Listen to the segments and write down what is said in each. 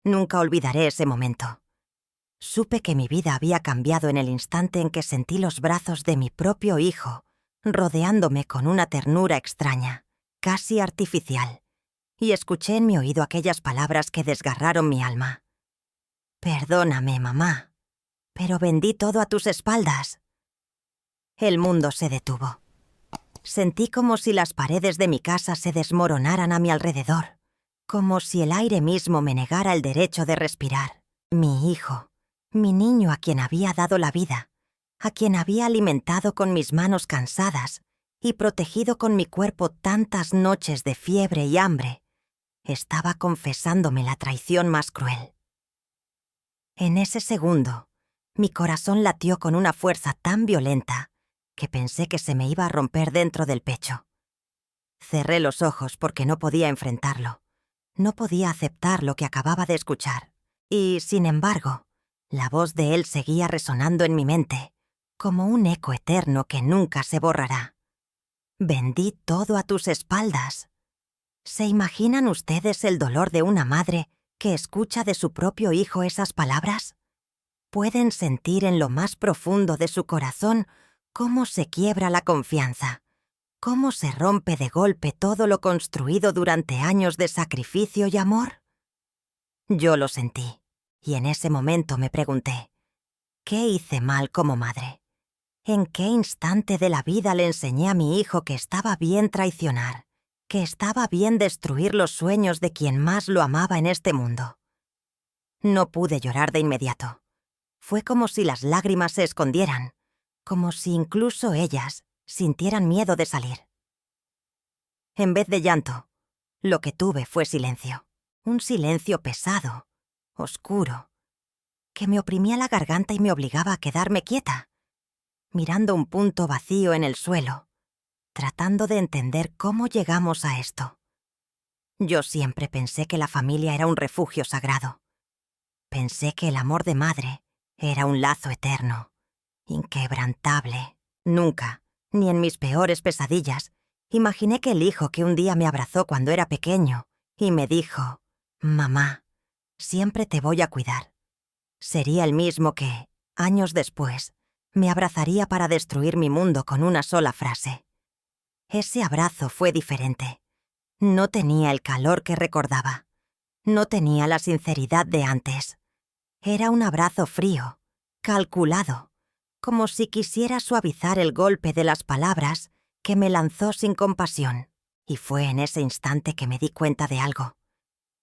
Nunca olvidaré ese momento. Supe que mi vida había cambiado en el instante en que sentí los brazos de mi propio hijo rodeándome con una ternura extraña, casi artificial, y escuché en mi oído aquellas palabras que desgarraron mi alma. «Perdóname, mamá, pero vendí todo a tus espaldas». El mundo se detuvo. Sentí como si las paredes de mi casa se desmoronaran a mi alrededor, como si el aire mismo me negara el derecho de respirar. Mi hijo, mi niño a quien había dado la vida, a quien había alimentado con mis manos cansadas y protegido con mi cuerpo tantas noches de fiebre y hambre, estaba confesándome la traición más cruel. En ese segundo, mi corazón latió con una fuerza tan violenta que pensé que se me iba a romper dentro del pecho. Cerré los ojos porque no podía enfrentarlo. No podía aceptar lo que acababa de escuchar. Y, sin embargo, la voz de él seguía resonando en mi mente, como un eco eterno que nunca se borrará. «Vendí todo a tus espaldas». ¿Se imaginan ustedes el dolor de una madre que escucha de su propio hijo esas palabras? Pueden sentir en lo más profundo de su corazón cómo se quiebra la confianza, cómo se rompe de golpe todo lo construido durante años de sacrificio y amor. Yo lo sentí, y en ese momento me pregunté, ¿qué hice mal como madre? ¿En qué instante de la vida le enseñé a mi hijo que estaba bien traicionar, que estaba bien destruir los sueños de quien más lo amaba en este mundo? No pude llorar de inmediato. Fue como si las lágrimas se escondieran, como si incluso ellas sintieran miedo de salir. En vez de llanto, lo que tuve fue silencio. Un silencio pesado, oscuro, que me oprimía la garganta y me obligaba a quedarme quieta, mirando un punto vacío en el suelo, tratando de entender cómo llegamos a esto. Yo siempre pensé que la familia era un refugio sagrado. Pensé que el amor de madre era un lazo eterno, inquebrantable. Nunca, ni en mis peores pesadillas, imaginé que el hijo que un día me abrazó cuando era pequeño y me dijo, «Mamá, siempre te voy a cuidar», sería el mismo que, años después, me abrazaría para destruir mi mundo con una sola frase. Ese abrazo fue diferente. No tenía el calor que recordaba. No tenía la sinceridad de antes. Era un abrazo frío, calculado, como si quisiera suavizar el golpe de las palabras que me lanzó sin compasión. Y fue en ese instante que me di cuenta de algo.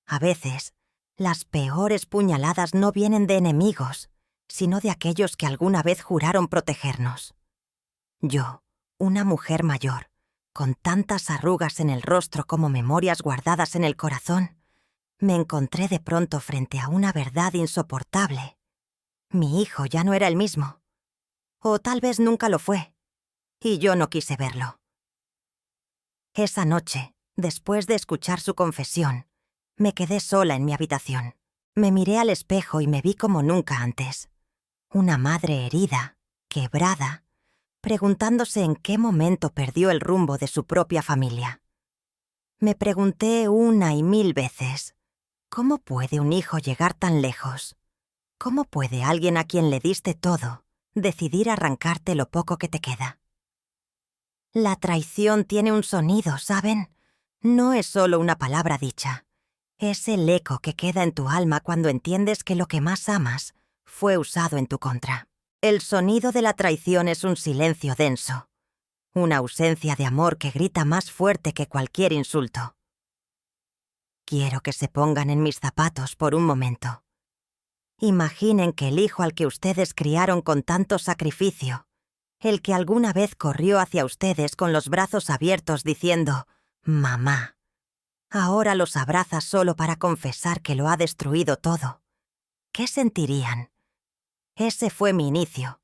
A veces, las peores puñaladas no vienen de enemigos, sino de aquellos que alguna vez juraron protegernos. Yo, una mujer mayor, con tantas arrugas en el rostro como memorias guardadas en el corazón, me encontré de pronto frente a una verdad insoportable. Mi hijo ya no era el mismo. O tal vez nunca lo fue. Y yo no quise verlo. Esa noche, después de escuchar su confesión, me quedé sola en mi habitación. Me miré al espejo y me vi como nunca antes. Una madre herida, quebrada, preguntándose en qué momento perdió el rumbo de su propia familia. Me pregunté una y mil veces, ¿cómo puede un hijo llegar tan lejos? ¿Cómo puede alguien a quien le diste todo decidir arrancarte lo poco que te queda? La traición tiene un sonido, ¿saben? No es solo una palabra dicha. Es el eco que queda en tu alma cuando entiendes que lo que más amas fue usado en tu contra. El sonido de la traición es un silencio denso, una ausencia de amor que grita más fuerte que cualquier insulto. Quiero que se pongan en mis zapatos por un momento. Imaginen que el hijo al que ustedes criaron con tanto sacrificio, el que alguna vez corrió hacia ustedes con los brazos abiertos diciendo «Mamá», ahora los abraza solo para confesar que lo ha destruido todo. ¿Qué sentirían? Ese fue mi inicio.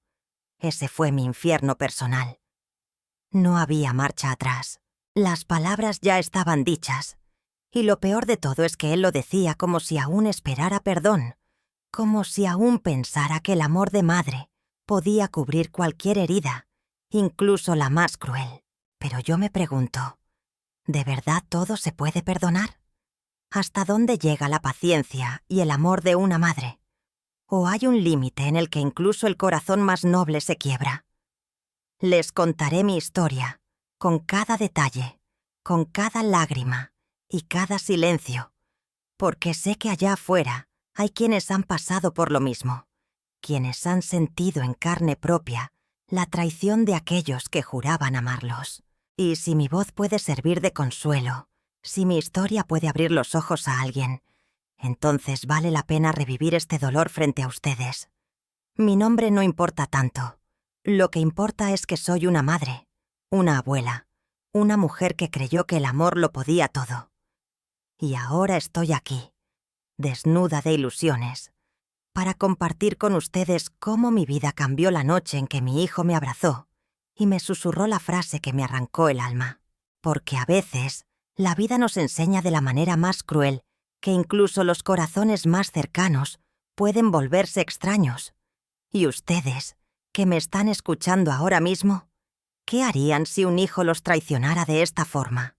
Ese fue mi infierno personal. No había marcha atrás. Las palabras ya estaban dichas. Y lo peor de todo es que él lo decía como si aún esperara perdón, como si aún pensara que el amor de madre podía cubrir cualquier herida, incluso la más cruel. Pero yo me pregunto, ¿de verdad todo se puede perdonar? ¿Hasta dónde llega la paciencia y el amor de una madre? ¿O hay un límite en el que incluso el corazón más noble se quiebra? Les contaré mi historia, con cada detalle, con cada lágrima y cada silencio, porque sé que allá afuera hay quienes han pasado por lo mismo, quienes han sentido en carne propia la traición de aquellos que juraban amarlos. Y si mi voz puede servir de consuelo, si mi historia puede abrir los ojos a alguien, entonces vale la pena revivir este dolor frente a ustedes. Mi nombre no importa tanto. Lo que importa es que soy una madre, una abuela, una mujer que creyó que el amor lo podía todo. Y ahora estoy aquí, desnuda de ilusiones, para compartir con ustedes cómo mi vida cambió la noche en que mi hijo me abrazó y me susurró la frase que me arrancó el alma. Porque a veces la vida nos enseña de la manera más cruel que incluso los corazones más cercanos pueden volverse extraños. Y ustedes, que me están escuchando ahora mismo, ¿qué harían si un hijo los traicionara de esta forma?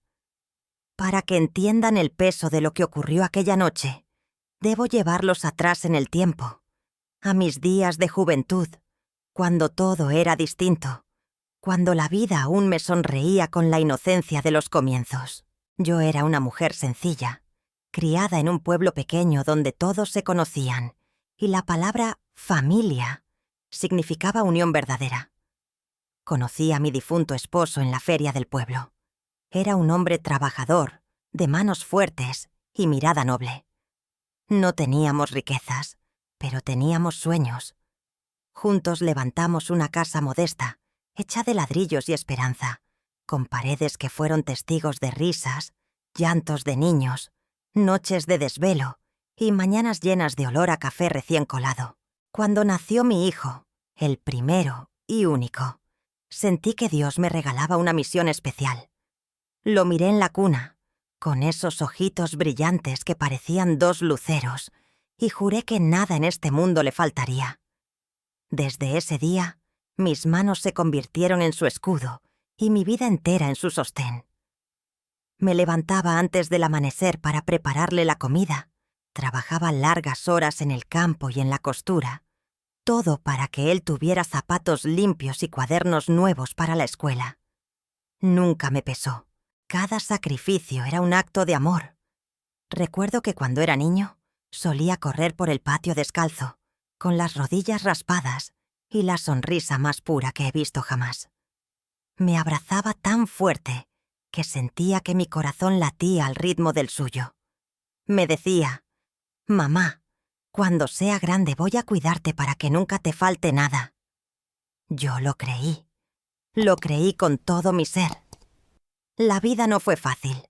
Para que entiendan el peso de lo que ocurrió aquella noche, debo llevarlos atrás en el tiempo, a mis días de juventud, cuando todo era distinto, cuando la vida aún me sonreía con la inocencia de los comienzos. Yo era una mujer sencilla, criada en un pueblo pequeño donde todos se conocían, y la palabra familia significaba unión verdadera. Conocí a mi difunto esposo en la feria del pueblo. Era un hombre trabajador, de manos fuertes y mirada noble. No teníamos riquezas, pero teníamos sueños. Juntos levantamos una casa modesta, hecha de ladrillos y esperanza, con paredes que fueron testigos de risas, llantos de niños, noches de desvelo y mañanas llenas de olor a café recién colado. Cuando nació mi hijo, el primero y único, sentí que Dios me regalaba una misión especial. Lo miré en la cuna, con esos ojitos brillantes que parecían dos luceros, y juré que nada en este mundo le faltaría. Desde ese día, mis manos se convirtieron en su escudo y mi vida entera en su sostén. Me levantaba antes del amanecer para prepararle la comida, trabajaba largas horas en el campo y en la costura, todo para que él tuviera zapatos limpios y cuadernos nuevos para la escuela. Nunca me pesó. Cada sacrificio era un acto de amor. Recuerdo que cuando era niño, solía correr por el patio descalzo, con las rodillas raspadas y la sonrisa más pura que he visto jamás. Me abrazaba tan fuerte que sentía que mi corazón latía al ritmo del suyo. Me decía: «Mamá, cuando sea grande voy a cuidarte para que nunca te falte nada». Yo lo creí con todo mi ser. La vida no fue fácil.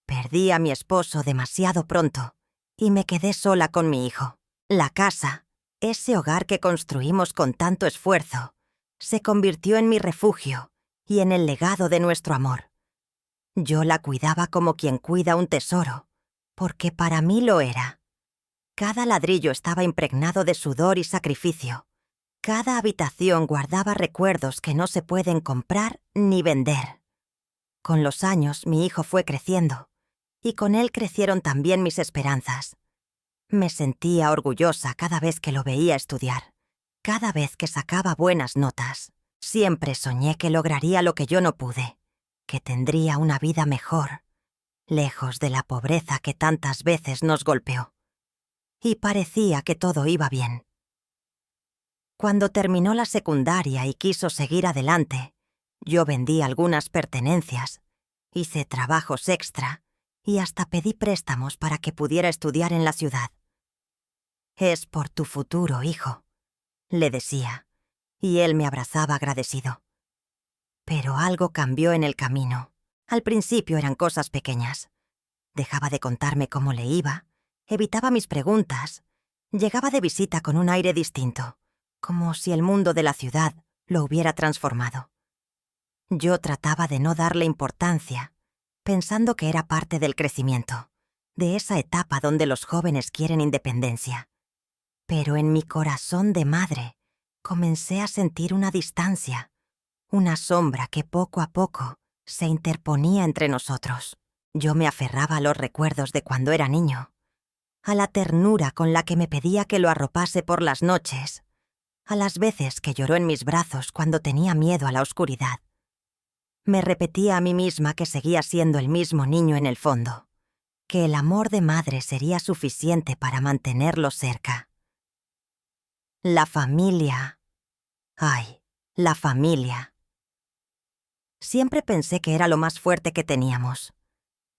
Perdí a mi esposo demasiado pronto y me quedé sola con mi hijo. La casa, ese hogar que construimos con tanto esfuerzo, se convirtió en mi refugio y en el legado de nuestro amor. Yo la cuidaba como quien cuida un tesoro, porque para mí lo era. Cada ladrillo estaba impregnado de sudor y sacrificio. Cada habitación guardaba recuerdos que no se pueden comprar ni vender. Con los años, mi hijo fue creciendo, y con él crecieron también mis esperanzas. Me sentía orgullosa cada vez que lo veía estudiar, cada vez que sacaba buenas notas. Siempre soñé que lograría lo que yo no pude, que tendría una vida mejor, lejos de la pobreza que tantas veces nos golpeó. Y parecía que todo iba bien. Cuando terminó la secundaria y quiso seguir adelante, yo vendí algunas pertenencias, hice trabajos extra y hasta pedí préstamos para que pudiera estudiar en la ciudad. «Es por tu futuro, hijo», le decía, y él me abrazaba agradecido. Pero algo cambió en el camino. Al principio eran cosas pequeñas. Dejaba de contarme cómo le iba, evitaba mis preguntas, llegaba de visita con un aire distinto, como si el mundo de la ciudad lo hubiera transformado. Yo trataba de no darle importancia, pensando que era parte del crecimiento, de esa etapa donde los jóvenes quieren independencia. Pero en mi corazón de madre comencé a sentir una distancia, una sombra que poco a poco se interponía entre nosotros. Yo me aferraba a los recuerdos de cuando era niño, a la ternura con la que me pedía que lo arropase por las noches, a las veces que lloró en mis brazos cuando tenía miedo a la oscuridad. Me repetía a mí misma que seguía siendo el mismo niño en el fondo, que el amor de madre sería suficiente para mantenerlo cerca. La familia. Ay, la familia. Siempre pensé que era lo más fuerte que teníamos.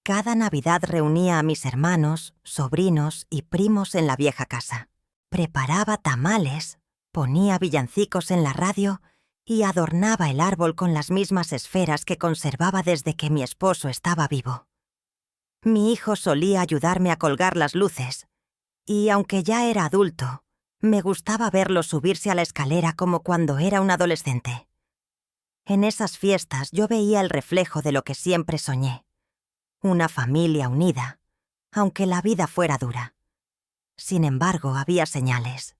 Cada Navidad reunía a mis hermanos, sobrinos y primos en la vieja casa. Preparaba tamales, ponía villancicos en la radio y adornaba el árbol con las mismas esferas que conservaba desde que mi esposo estaba vivo. Mi hijo solía ayudarme a colgar las luces, y aunque ya era adulto, me gustaba verlo subirse a la escalera como cuando era un adolescente. En esas fiestas yo veía el reflejo de lo que siempre soñé. Una familia unida, aunque la vida fuera dura. Sin embargo, había señales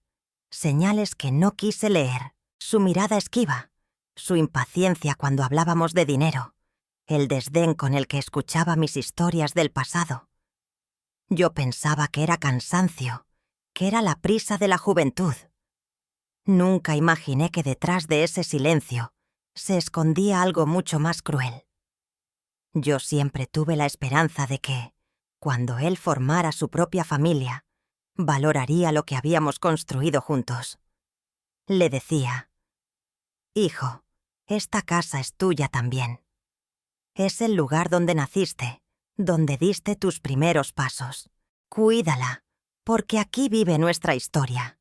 que no quise leer. Su mirada esquiva, su impaciencia cuando hablábamos de dinero, el desdén con el que escuchaba mis historias del pasado. Yo pensaba que era cansancio, que era la prisa de la juventud. Nunca imaginé que detrás de ese silencio se escondía algo mucho más cruel. Yo siempre tuve la esperanza de que, cuando él formara su propia familia, valoraría lo que habíamos construido juntos. Le decía: «Hijo, esta casa es tuya también. Es el lugar donde naciste, donde diste tus primeros pasos. Cuídala, porque aquí vive nuestra historia».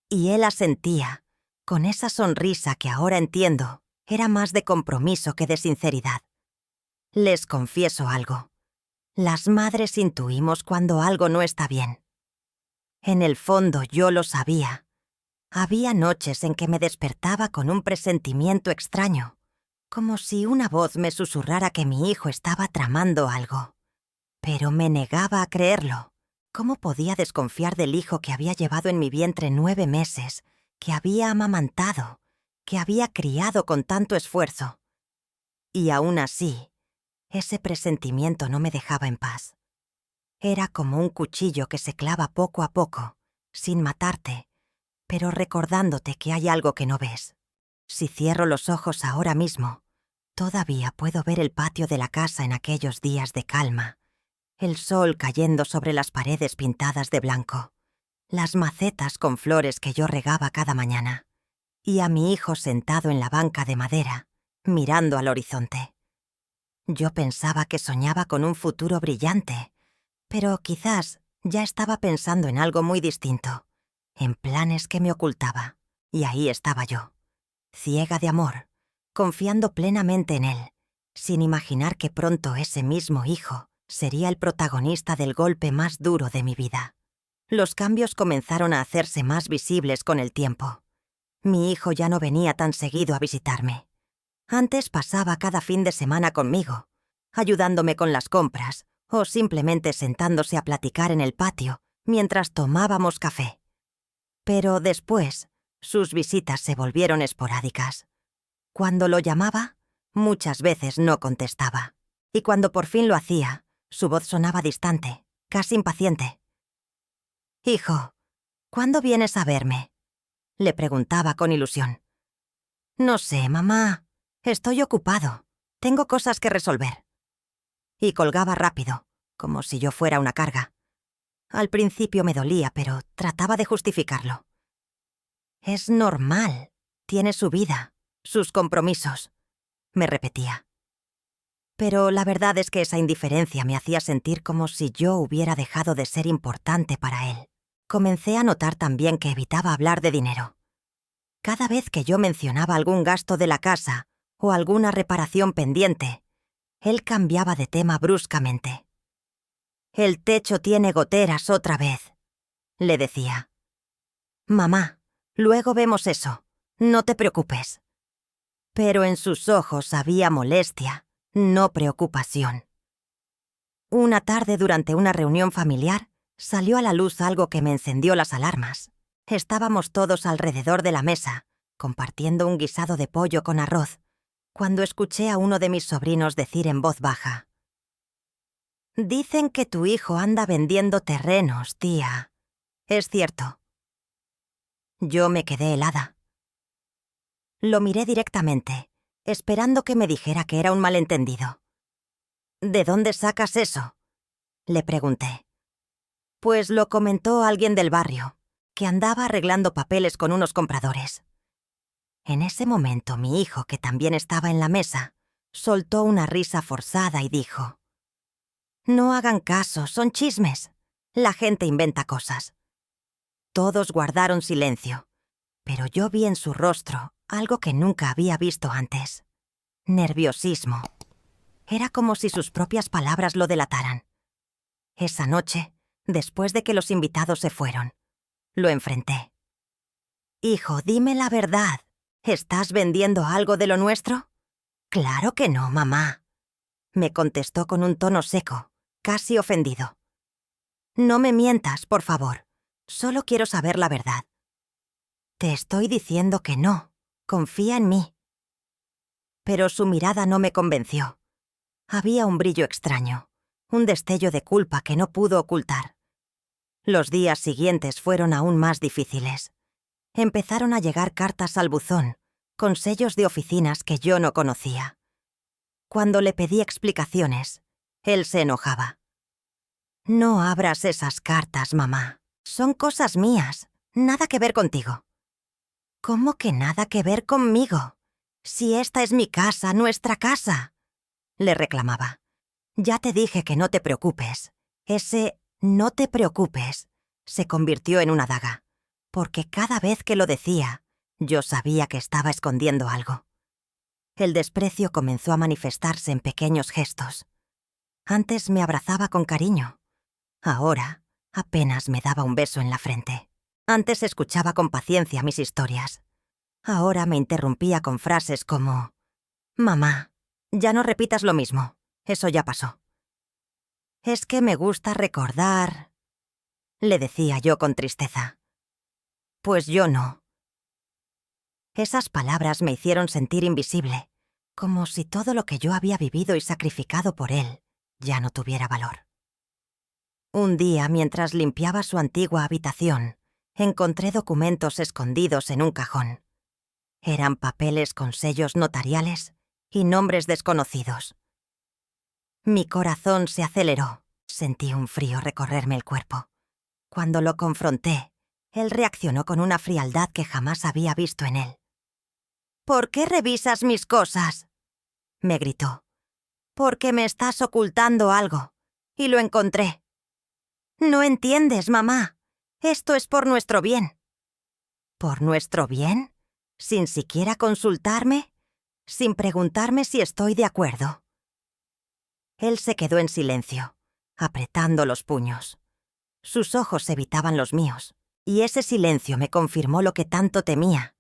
Y él asentía, con esa sonrisa que ahora entiendo, era más de compromiso que de sinceridad. Les confieso algo. Las madres intuimos cuando algo no está bien. En el fondo yo lo sabía. Había noches en que me despertaba con un presentimiento extraño, como si una voz me susurrara que mi hijo estaba tramando algo. Pero me negaba a creerlo. ¿Cómo podía desconfiar del hijo que había llevado en mi vientre 9 meses, que había amamantado, que había criado con tanto esfuerzo? Y aún así, ese presentimiento no me dejaba en paz. Era como un cuchillo que se clava poco a poco, sin matarte, pero recordándote que hay algo que no ves. Si cierro los ojos ahora mismo, todavía puedo ver el patio de la casa en aquellos días de calma, el sol cayendo sobre las paredes pintadas de blanco, las macetas con flores que yo regaba cada mañana, y a mi hijo sentado en la banca de madera, mirando al horizonte. Yo pensaba que soñaba con un futuro brillante, pero quizás ya estaba pensando en algo muy distinto, en planes que me ocultaba, y ahí estaba yo, ciega de amor, confiando plenamente en él, sin imaginar que pronto ese mismo hijo sería el protagonista del golpe más duro de mi vida. Los cambios comenzaron a hacerse más visibles con el tiempo. Mi hijo ya no venía tan seguido a visitarme. Antes pasaba cada fin de semana conmigo, ayudándome con las compras o simplemente sentándose a platicar en el patio mientras tomábamos café. Pero después, sus visitas se volvieron esporádicas. Cuando lo llamaba, muchas veces no contestaba. Y cuando por fin lo hacía, su voz sonaba distante, casi impaciente. «Hijo, ¿cuándo vienes a verme?», le preguntaba con ilusión. «No sé, mamá. Estoy ocupado. Tengo cosas que resolver». Y colgaba rápido, como si yo fuera una carga. Al principio me dolía, pero trataba de justificarlo. «Es normal. Tiene su vida, sus compromisos», me repetía. Pero la verdad es que esa indiferencia me hacía sentir como si yo hubiera dejado de ser importante para él. Comencé a notar también que evitaba hablar de dinero. Cada vez que yo mencionaba algún gasto de la casa o alguna reparación pendiente, él cambiaba de tema bruscamente. «El techo tiene goteras otra vez», le decía. «Mamá, luego vemos eso. No te preocupes». Pero en sus ojos había molestia, no preocupación. Una tarde durante una reunión familiar, salió a la luz algo que me encendió las alarmas. Estábamos todos alrededor de la mesa, compartiendo un guisado de pollo con arroz, cuando escuché a uno de mis sobrinos decir en voz baja: Dicen que tu hijo anda vendiendo terrenos, tía. ¿Es cierto? Yo me quedé helada. Lo miré directamente, esperando que me dijera que era un malentendido. ¿De dónde sacas eso?, le pregunté. Pues lo comentó alguien del barrio, que andaba arreglando papeles con unos compradores. En ese momento mi hijo, que también estaba en la mesa, soltó una risa forzada y dijo: «No hagan caso, son chismes. La gente inventa cosas». Todos guardaron silencio, pero yo vi en su rostro algo que nunca había visto antes: nerviosismo. Era como si sus propias palabras lo delataran. Esa noche, después de que los invitados se fueron, lo enfrenté. «Hijo, dime la verdad. ¿Estás vendiendo algo de lo nuestro?» «Claro que no, mamá», me contestó con un tono seco, casi ofendido. «No me mientas, por favor. Solo quiero saber la verdad». «Te estoy diciendo que no. Confía en mí». Pero su mirada no me convenció. Había un brillo extraño, un destello de culpa que no pudo ocultar. Los días siguientes fueron aún más difíciles. Empezaron a llegar cartas al buzón, con sellos de oficinas que yo no conocía. Cuando le pedí explicaciones, él se enojaba. «No abras esas cartas, mamá. Son cosas mías, nada que ver contigo». «¿Cómo que nada que ver conmigo? Si esta es mi casa, nuestra casa», le reclamaba. «Ya te dije que no te preocupes». Ese «no te preocupes» se convirtió en una daga, porque cada vez que lo decía, yo sabía que estaba escondiendo algo. El desprecio comenzó a manifestarse en pequeños gestos. Antes me abrazaba con cariño. Ahora apenas me daba un beso en la frente. Antes escuchaba con paciencia mis historias. Ahora me interrumpía con frases como: «Mamá, ya no repitas lo mismo. Eso ya pasó». «Es que me gusta recordar», le decía yo con tristeza. «Pues yo no». Esas palabras me hicieron sentir invisible, como si todo lo que yo había vivido y sacrificado por él ya no tuviera valor. Un día, mientras limpiaba su antigua habitación, encontré documentos escondidos en un cajón. Eran papeles con sellos notariales y nombres desconocidos. Mi corazón se aceleró. Sentí un frío recorrerme el cuerpo. Cuando lo confronté, él reaccionó con una frialdad que jamás había visto en él. «¿Por qué revisas mis cosas?», me gritó. «Porque me estás ocultando algo. Y lo encontré». «No entiendes, mamá. Esto es por nuestro bien». ¿Por nuestro bien? ¿Sin siquiera consultarme? ¿Sin preguntarme si estoy de acuerdo? Él se quedó en silencio, apretando los puños. Sus ojos evitaban los míos, y ese silencio me confirmó lo que tanto temía.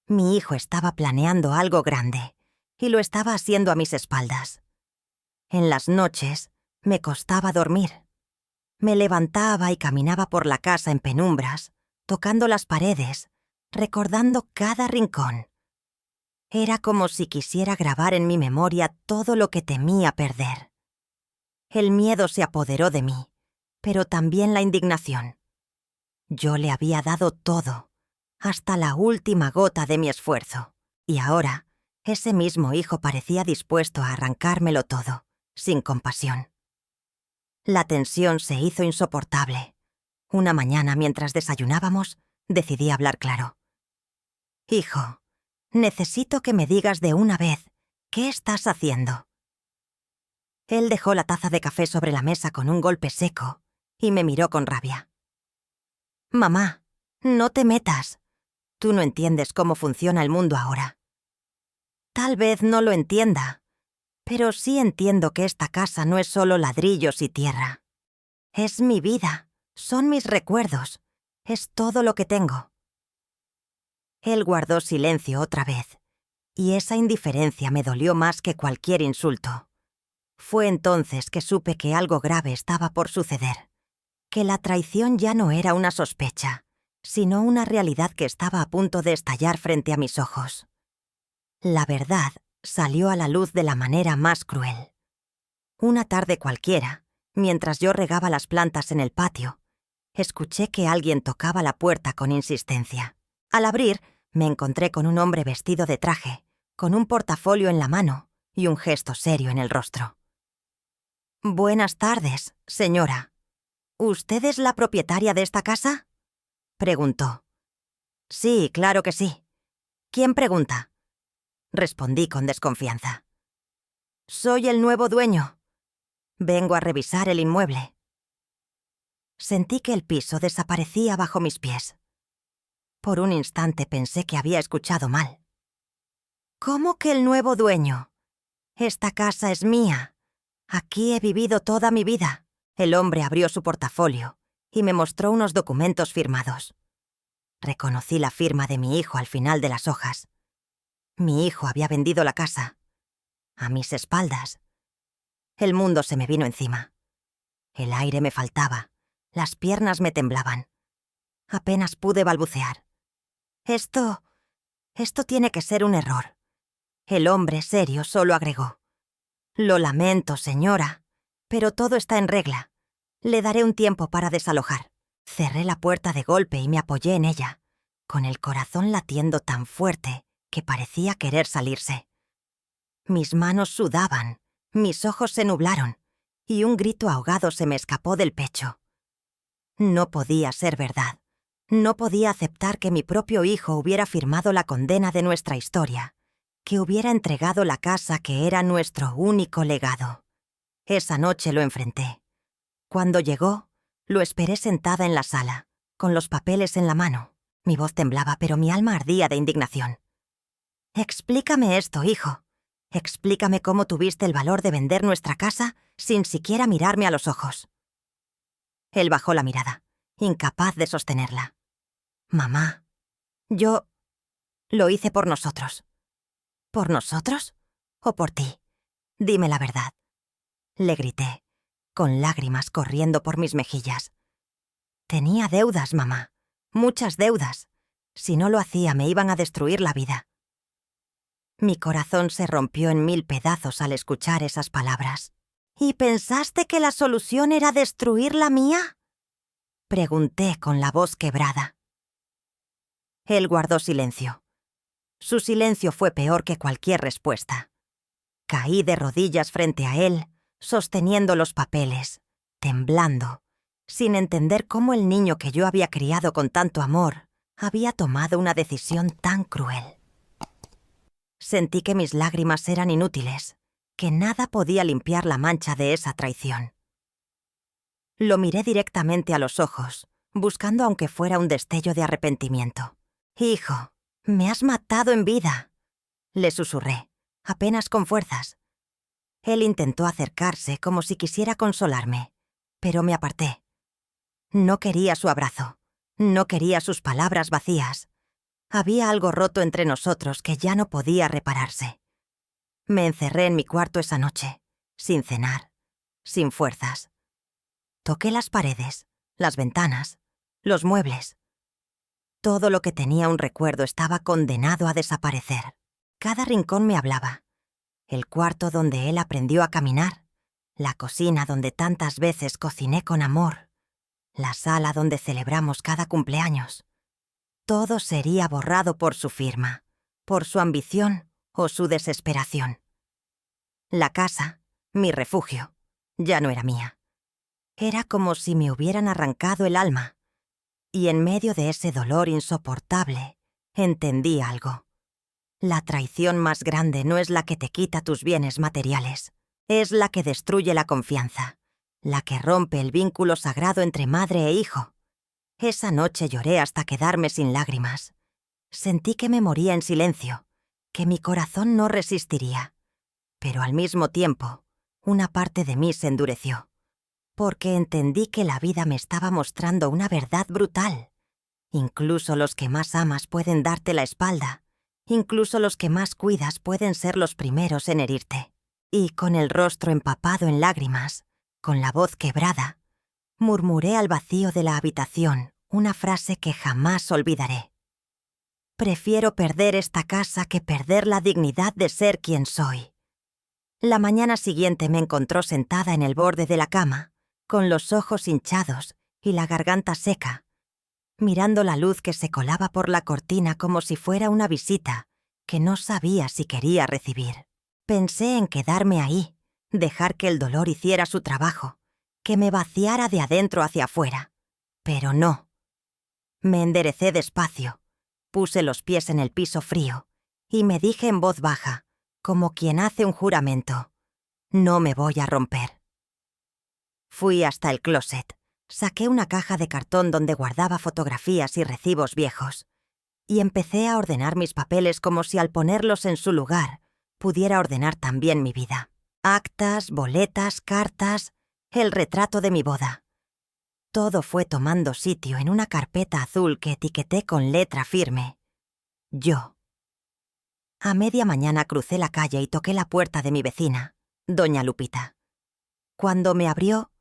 Mi hijo estaba planeando algo grande, y lo estaba haciendo a mis espaldas. En las noches me costaba dormir. Me levantaba y caminaba por la casa en penumbras, tocando las paredes, recordando cada rincón. Era como si quisiera grabar en mi memoria todo lo que temía perder. El miedo se apoderó de mí, pero también la indignación. Yo le había dado todo, hasta la última gota de mi esfuerzo, y ahora ese mismo hijo parecía dispuesto a arrancármelo todo, sin compasión. La tensión se hizo insoportable. Una mañana, mientras desayunábamos, decidí hablar claro. «Hijo, necesito que me digas de una vez qué estás haciendo». Él dejó la taza de café sobre la mesa con un golpe seco y me miró con rabia. «Mamá, no te metas. Tú no entiendes cómo funciona el mundo ahora». «Tal vez no lo entienda, pero sí entiendo que esta casa no es solo ladrillos y tierra. Es mi vida, son mis recuerdos, es todo lo que tengo». Él guardó silencio otra vez, y esa indiferencia me dolió más que cualquier insulto. Fue entonces que supe que algo grave estaba por suceder, que la traición ya no era una sospecha, sino una realidad que estaba a punto de estallar frente a mis ojos. La verdad salió a la luz de la manera más cruel. Una tarde cualquiera, Mientras yo regaba las plantas en el patio, escuché que alguien tocaba la puerta con insistencia. Al abrir, me encontré con un hombre vestido de traje, con un portafolio en la mano y un gesto serio en el rostro. «Buenas tardes, señora. ¿Usted es la propietaria de esta casa?», preguntó. «Sí, claro que sí. ¿Quién pregunta?», respondí con desconfianza. «Soy el nuevo dueño. Vengo a revisar el inmueble». Sentí que el piso desaparecía bajo mis pies. Por un instante pensé que había escuchado mal. «¿Cómo que el nuevo dueño? Esta casa es mía. Aquí he vivido toda mi vida». El hombre abrió su portafolio y me mostró unos documentos firmados. Reconocí la firma de mi hijo al final de las hojas. Mi hijo había vendido la casa. A mis espaldas. El mundo se me vino encima. El aire me faltaba. Las piernas me temblaban. Apenas pude balbucear. Esto tiene que ser un error. El hombre serio solo agregó: «Lo lamento, señora, pero todo está en regla. Le daré un tiempo para desalojar». Cerré la puerta de golpe y me apoyé en ella, con el corazón latiendo tan fuerte que parecía querer salirse. Mis manos sudaban, mis ojos se nublaron y un grito ahogado se me escapó del pecho. No podía ser verdad. No podía aceptar que mi propio hijo hubiera firmado la condena de nuestra historia, que hubiera entregado la casa que era nuestro único legado. Esa noche lo enfrenté. Cuando llegó, lo esperé sentada en la sala, con los papeles en la mano. Mi voz temblaba, pero mi alma ardía de indignación. «Explícame esto, hijo. Explícame cómo tuviste el valor de vender nuestra casa sin siquiera mirarme a los ojos». Él bajó la mirada, incapaz de sostenerla. «Mamá, yo lo hice por nosotros». «¿Por nosotros? ¿O por ti? Dime la verdad», le grité, con lágrimas corriendo por mis mejillas. Tenía deudas, mamá, muchas deudas. Si no lo hacía, me iban a destruir la vida. Mi corazón se rompió en 1000 pedazos al escuchar esas palabras. «¿Y pensaste que la solución era destruir la mía?», pregunté con la voz quebrada. Él guardó silencio. Su silencio fue peor que cualquier respuesta. Caí de rodillas frente a él, sosteniendo los papeles, temblando, sin entender cómo el niño que yo había criado con tanto amor había tomado una decisión tan cruel. Sentí que mis lágrimas eran inútiles, que nada podía limpiar la mancha de esa traición. Lo miré directamente a los ojos, buscando aunque fuera un destello de arrepentimiento. «Hijo, me has matado en vida», le susurré, apenas con fuerzas. Él intentó acercarse como si quisiera consolarme, pero me aparté. No quería su abrazo, no quería sus palabras vacías. Había algo roto entre nosotros que ya no podía repararse. Me encerré en mi cuarto esa noche, sin cenar, sin fuerzas. Toqué las paredes, las ventanas, los muebles. Todo lo que tenía un recuerdo estaba condenado a desaparecer. Cada rincón me hablaba. El cuarto donde él aprendió a caminar, la cocina donde tantas veces cociné con amor, la sala donde celebramos cada cumpleaños. Todo sería borrado por su firma, por su ambición o su desesperación. La casa, mi refugio, ya no era mía. Era como si me hubieran arrancado el alma. Y en medio de ese dolor insoportable, entendí algo. La traición más grande no es la que te quita tus bienes materiales, es la que destruye la confianza, la que rompe el vínculo sagrado entre madre e hijo. Esa noche lloré hasta quedarme sin lágrimas. Sentí que me moría en silencio, que mi corazón no resistiría. Pero al mismo tiempo, una parte de mí se endureció, porque entendí que la vida me estaba mostrando una verdad brutal. Incluso los que más amas pueden darte la espalda. Incluso los que más cuidas pueden ser los primeros en herirte. Y con el rostro empapado en lágrimas, con la voz quebrada, murmuré al vacío de la habitación una frase que jamás olvidaré. «Prefiero perder esta casa que perder la dignidad de ser quien soy». La mañana siguiente me encontró sentada en el borde de la cama, con los ojos hinchados y la garganta seca, mirando la luz que se colaba por la cortina como si fuera una visita que no sabía si quería recibir. Pensé en quedarme ahí, dejar que el dolor hiciera su trabajo, que me vaciara de adentro hacia afuera. Pero no. Me enderecé despacio, puse los pies en el piso frío y me dije en voz baja, como quien hace un juramento: no me voy a romper. Fui hasta el closet, saqué una caja de cartón donde guardaba fotografías y recibos viejos, y empecé a ordenar mis papeles como si al ponerlos en su lugar pudiera ordenar también mi vida. Actas, boletas, cartas, el retrato de mi boda. Todo fue tomando sitio en una carpeta azul que etiqueté con letra firme: yo. A media mañana crucé la calle y toqué la puerta de mi vecina, doña Lupita. Cuando me abrió,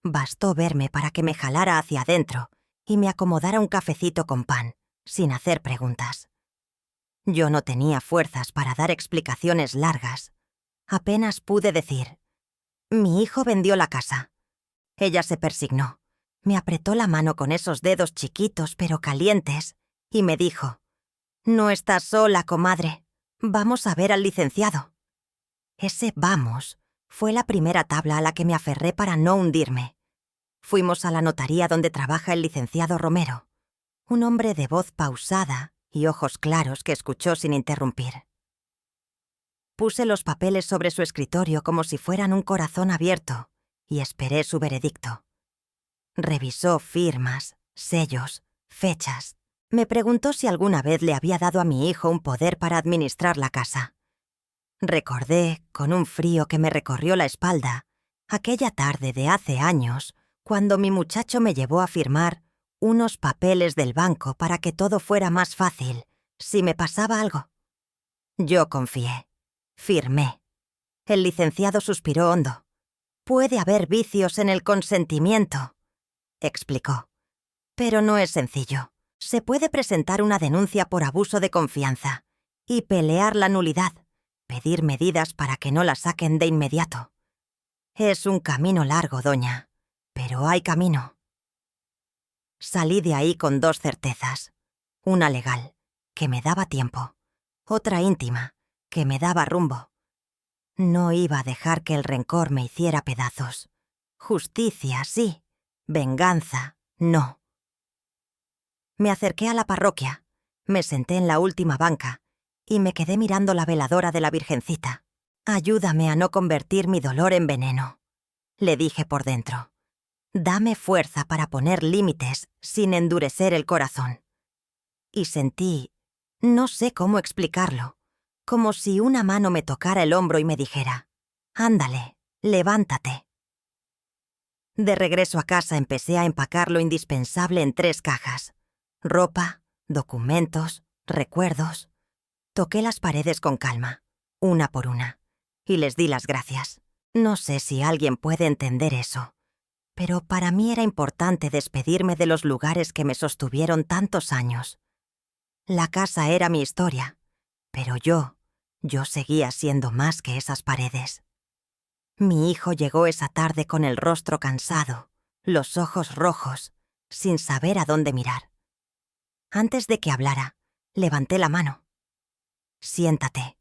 bastó verme para que me jalara hacia adentro y me acomodara un cafecito con pan, sin hacer preguntas. Yo no tenía fuerzas para dar explicaciones largas. Apenas pude decir: mi hijo vendió la casa. Ella se persignó, me apretó la mano con esos dedos chiquitos pero calientes y me dijo: no estás sola, comadre. Vamos a ver al licenciado. Ese vamos fue la primera tabla a la que me aferré para no hundirme. Fuimos a la notaría donde trabaja el licenciado Romero, un hombre de voz pausada y ojos claros que escuchó sin interrumpir. Puse los papeles sobre su escritorio como si fueran un corazón abierto y esperé su veredicto. Revisó firmas, sellos, fechas. Me preguntó si alguna vez le había dado a mi hijo un poder para administrar la casa. Recordé, con un frío que me recorrió la espalda, aquella tarde de hace años, cuando mi muchacho me llevó a firmar unos papeles del banco para que todo fuera más fácil, si me pasaba algo. Yo confié. Firmé. El licenciado suspiró hondo. Puede haber vicios en el consentimiento, explicó. Pero no es sencillo. Se puede presentar una denuncia por abuso de confianza y pelear la nulidad, pedir medidas para que no la saquen de inmediato. Es un camino largo, doña, pero hay camino. Salí de ahí con dos certezas. Una legal, que me daba tiempo. Otra íntima, que me daba rumbo. No iba a dejar que el rencor me hiciera pedazos. Justicia, sí. Venganza, no. Me acerqué a la parroquia, me senté en la última banca y me quedé mirando la veladora de la Virgencita. Ayúdame a no convertir mi dolor en veneno, le dije por dentro. Dame fuerza para poner límites sin endurecer el corazón. Y sentí, no sé cómo explicarlo, como si una mano me tocara el hombro y me dijera: ándale, levántate. De regreso a casa empecé a empacar lo indispensable en 3 cajas. Ropa, documentos, recuerdos. Toqué las paredes con calma, una por una, y les di las gracias. No sé si alguien puede entender eso, pero para mí era importante despedirme de los lugares que me sostuvieron tantos años. La casa era mi historia, pero yo seguía siendo más que esas paredes. Mi hijo llegó esa tarde con el rostro cansado, los ojos rojos, sin saber a dónde mirar. Antes de que hablara, levanté la mano. Siéntate,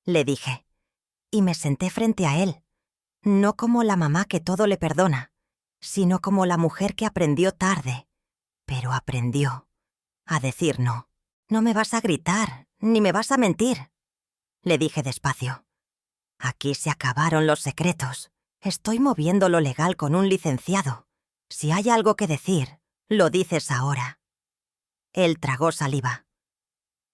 le dije, y me senté frente a él, no como la mamá que todo le perdona, sino como la mujer que aprendió tarde, pero aprendió a decir no. No me vas a gritar, ni me vas a mentir, le dije despacio. Aquí se acabaron los secretos. Estoy moviendo lo legal con un licenciado. Si hay algo que decir, lo dices ahora. Él tragó saliva.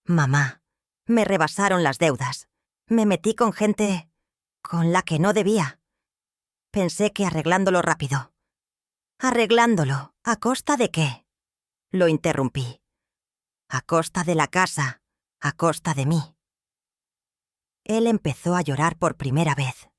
Mamá, me rebasaron las deudas. Me metí con gente con la que no debía. Pensé que arreglándolo rápido. ¿Arreglándolo? ¿A costa de qué? Lo interrumpí. A costa de la casa, a costa de mí. Él empezó a llorar por primera vez.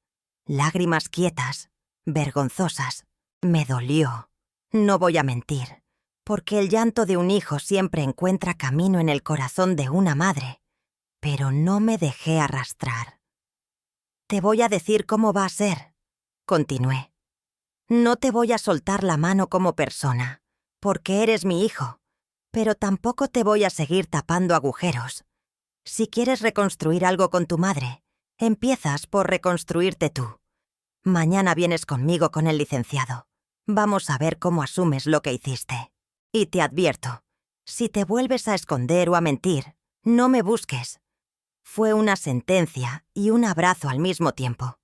Lágrimas quietas, vergonzosas. Me dolió. No voy a mentir, porque el llanto de un hijo siempre encuentra camino en el corazón de una madre, pero no me dejé arrastrar. Te voy a decir cómo va a ser, continué. No te voy a soltar la mano como persona, porque eres mi hijo, pero tampoco te voy a seguir tapando agujeros. Si quieres reconstruir algo con tu madre, empiezas por reconstruirte tú. Mañana vienes conmigo con el licenciado. Vamos a ver cómo asumes lo que hiciste. Y te advierto, si te vuelves a esconder o a mentir, no me busques. Fue una sentencia y un abrazo al mismo tiempo.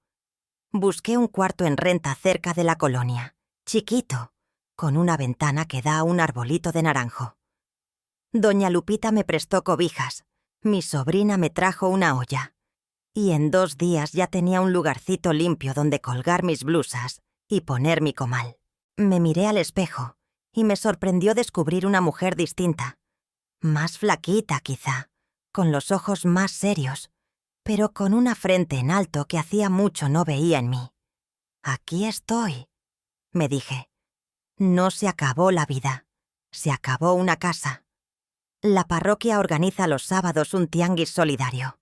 Busqué un cuarto en renta cerca de la colonia, chiquito, con una ventana que da a un arbolito de naranjo. Doña Lupita me prestó cobijas, mi sobrina me trajo una olla, y en 2 días ya tenía un lugarcito limpio donde colgar mis blusas y poner mi comal. Me miré al espejo y me sorprendió descubrir una mujer distinta, más flaquita quizá, con los ojos más serios, pero con una frente en alto que hacía mucho no veía en mí. «Aquí estoy», me dije. No se acabó la vida, se acabó una casa. La parroquia organiza los sábados un tianguis solidario.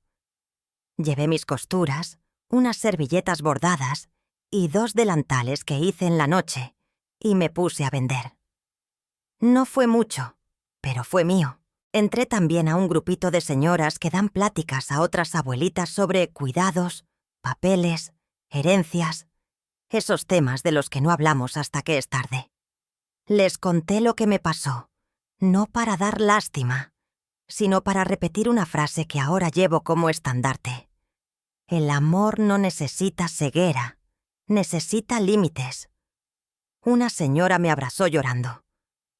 Llevé mis costuras, unas servilletas bordadas y 2 delantales que hice en la noche, y me puse a vender. No fue mucho, pero fue mío. Entré también a un grupito de señoras que dan pláticas a otras abuelitas sobre cuidados, papeles, herencias, esos temas de los que no hablamos hasta que es tarde. Les conté lo que me pasó, no para dar lástima, sino para repetir una frase que ahora llevo como estandarte. El amor no necesita ceguera, necesita límites. Una señora me abrazó llorando.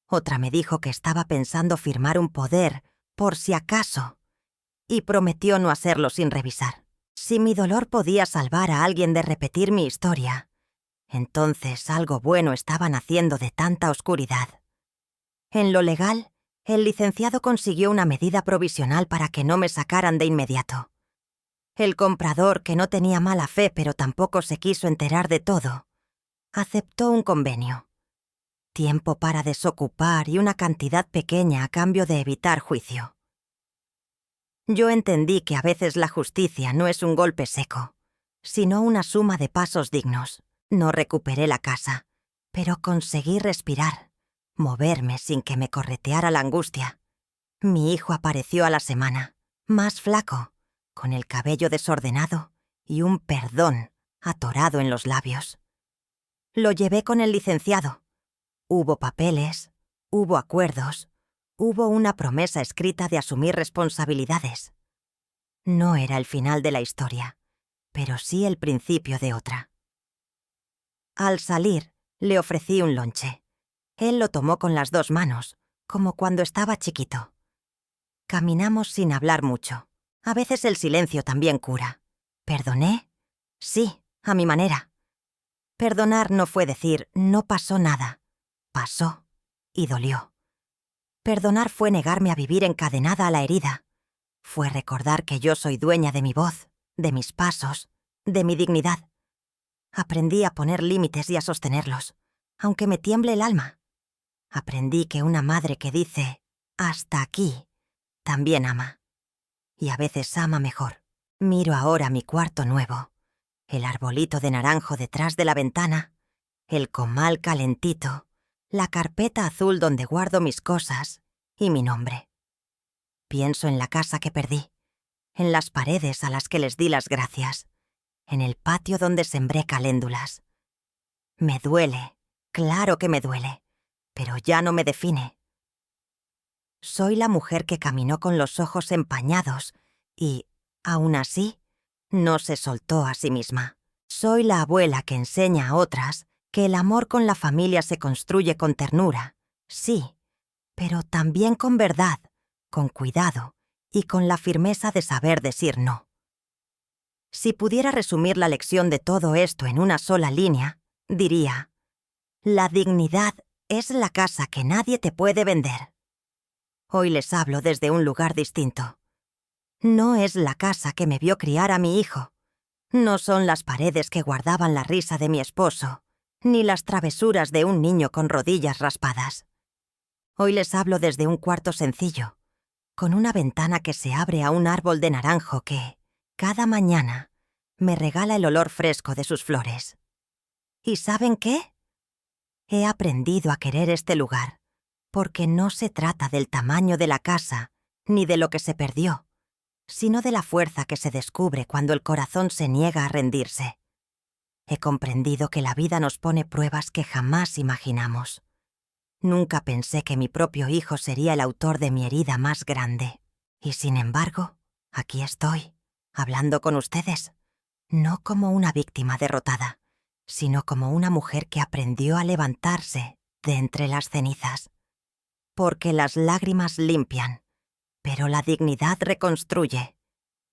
Otra me dijo que estaba pensando firmar un poder, por si acaso, y prometió no hacerlo sin revisar. Si mi dolor podía salvar a alguien de repetir mi historia, entonces algo bueno estaban haciendo de tanta oscuridad. En lo legal, el licenciado consiguió una medida provisional para que no me sacaran de inmediato. El comprador, que no tenía mala fe pero tampoco se quiso enterar de todo, aceptó un convenio. Tiempo para desocupar y una cantidad pequeña a cambio de evitar juicio. Yo entendí que a veces la justicia no es un golpe seco, sino una suma de pasos dignos. No recuperé la casa, pero conseguí respirar, moverme sin que me correteara la angustia. Mi hijo apareció a la semana, más flaco, con el cabello desordenado y un perdón atorado en los labios. Lo llevé con el licenciado. Hubo papeles, hubo acuerdos, hubo una promesa escrita de asumir responsabilidades. No era el final de la historia, pero sí el principio de otra. Al salir, le ofrecí un lonche. Él lo tomó con las 2 manos, como cuando estaba chiquito. Caminamos sin hablar mucho. A veces el silencio también cura. ¿Perdoné? Sí, a mi manera. Perdonar no fue decir «no pasó nada». Pasó y dolió. Perdonar fue negarme a vivir encadenada a la herida. Fue recordar que yo soy dueña de mi voz, de mis pasos, de mi dignidad. Aprendí a poner límites y a sostenerlos, aunque me tiemble el alma. Aprendí que una madre que dice «hasta aquí» también ama. Y a veces ama mejor. Miro ahora mi cuarto nuevo, el arbolito de naranjo detrás de la ventana, el comal calentito, la carpeta azul donde guardo mis cosas y mi nombre. Pienso en la casa que perdí, en las paredes a las que les di las gracias, en el patio donde sembré caléndulas. Me duele, claro que me duele, pero ya no me define. Soy la mujer que caminó con los ojos empañados y, aún así, no se soltó a sí misma. Soy la abuela que enseña a otras que el amor con la familia se construye con ternura, sí, pero también con verdad, con cuidado y con la firmeza de saber decir no. Si pudiera resumir la lección de todo esto en una sola línea, diría: la dignidad es la casa que nadie te puede vender. Hoy les hablo desde un lugar distinto. No es la casa que me vio criar a mi hijo. No son las paredes que guardaban la risa de mi esposo, ni las travesuras de un niño con rodillas raspadas. Hoy les hablo desde un cuarto sencillo, con una ventana que se abre a un árbol de naranjo que, cada mañana, me regala el olor fresco de sus flores. ¿Y saben qué? he aprendido a querer este lugar, porque no se trata del tamaño de la casa ni de lo que se perdió, sino de la fuerza que se descubre cuando el corazón se niega a rendirse. He comprendido que la vida nos pone pruebas que jamás imaginamos. Nunca pensé que mi propio hijo sería el autor de mi herida más grande. Y sin embargo, aquí estoy, hablando con ustedes, no como una víctima derrotada, sino como una mujer que aprendió a levantarse de entre las cenizas. Porque las lágrimas limpian, pero la dignidad reconstruye.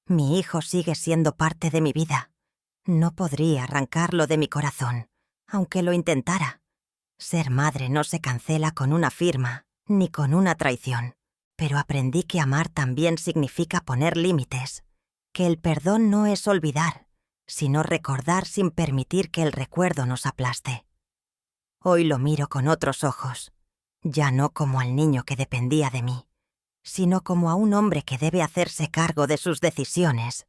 Mi hijo sigue siendo parte de mi vida. No podría arrancarlo de mi corazón, aunque lo intentara. Ser madre no se cancela con una firma, ni con una traición. Pero aprendí que amar también significa poner límites, que el perdón no es olvidar, sino recordar sin permitir que el recuerdo nos aplaste. Hoy lo miro con otros ojos, ya no como al niño que dependía de mí, sino como a un hombre que debe hacerse cargo de sus decisiones.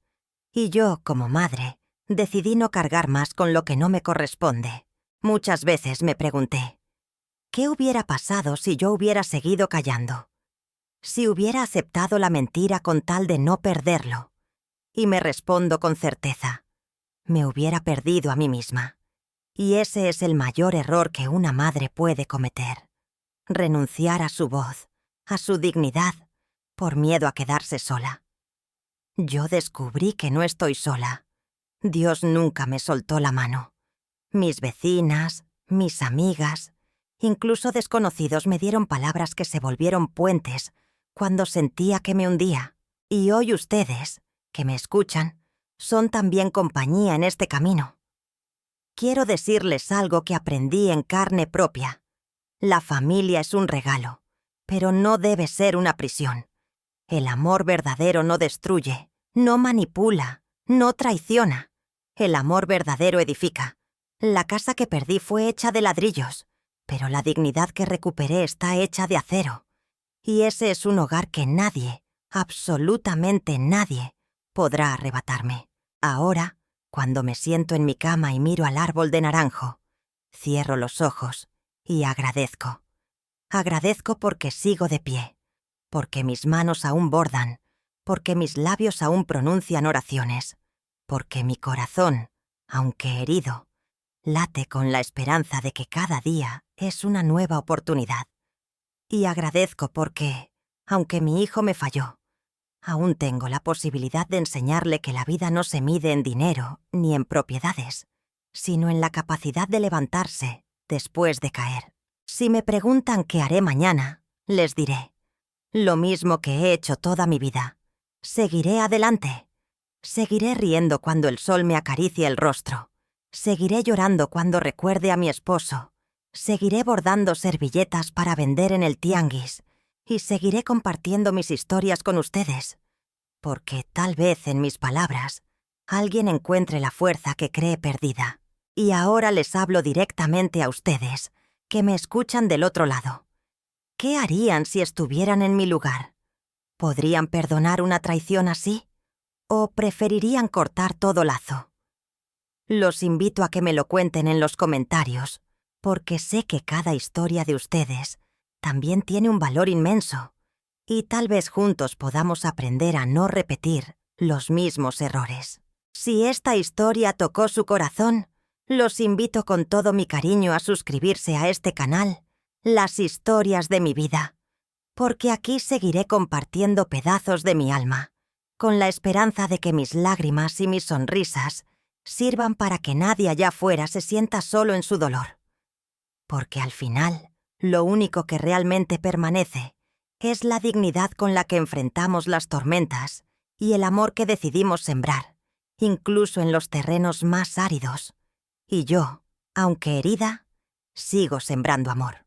Y yo, como madre, decidí no cargar más con lo que no me corresponde. Muchas veces me pregunté, ¿qué hubiera pasado si yo hubiera seguido callando? Si hubiera aceptado la mentira con tal de no perderlo. Y me respondo con certeza, me hubiera perdido a mí misma. Y ese es el mayor error que una madre puede cometer. Renunciar a su voz, a su dignidad, por miedo a quedarse sola. Yo descubrí que no estoy sola. Dios nunca me soltó la mano. Mis vecinas, mis amigas, incluso desconocidos me dieron palabras que se volvieron puentes cuando sentía que me hundía. Y hoy ustedes, que me escuchan, son también compañía en este camino. Quiero decirles algo que aprendí en carne propia. La familia es un regalo, pero no debe ser una prisión. El amor verdadero no destruye, no manipula, no traiciona. El amor verdadero edifica. La casa que perdí fue hecha de ladrillos, pero la dignidad que recuperé está hecha de acero. Y ese es un hogar que nadie, absolutamente nadie, podrá arrebatarme. Ahora, cuando me siento en mi cama y miro al árbol de naranjo, cierro los ojos y agradezco. Agradezco porque sigo de pie, porque mis manos aún bordan, porque mis labios aún pronuncian oraciones, porque mi corazón, aunque herido, late con la esperanza de que cada día es una nueva oportunidad. Y agradezco porque, aunque mi hijo me falló, aún tengo la posibilidad de enseñarle que la vida no se mide en dinero ni en propiedades, sino en la capacidad de levantarse después de caer. Si me preguntan qué haré mañana, les diré, lo mismo que he hecho toda mi vida. Seguiré adelante. Seguiré riendo cuando el sol me acaricie el rostro. Seguiré llorando cuando recuerde a mi esposo. Seguiré bordando servilletas para vender en el tianguis. Y seguiré compartiendo mis historias con ustedes. Porque tal vez en mis palabras, alguien encuentre la fuerza que cree perdida. Y ahora les hablo directamente a ustedes, que me escuchan del otro lado. ¿Qué harían si estuvieran en mi lugar? ¿Podrían perdonar una traición así? ¿O preferirían cortar todo lazo? Los invito a que me lo cuenten en los comentarios, porque sé que cada historia de ustedes también tiene un valor inmenso, y tal vez juntos podamos aprender a no repetir los mismos errores. Si esta historia tocó su corazón, los invito con todo mi cariño a suscribirse a este canal, Las Historias de mi Vida, porque aquí seguiré compartiendo pedazos de mi alma, con la esperanza de que mis lágrimas y mis sonrisas sirvan para que nadie allá afuera se sienta solo en su dolor. Porque al final, lo único que realmente permanece es la dignidad con la que enfrentamos las tormentas y el amor que decidimos sembrar, incluso en los terrenos más áridos. Y yo, aunque herida, sigo sembrando amor.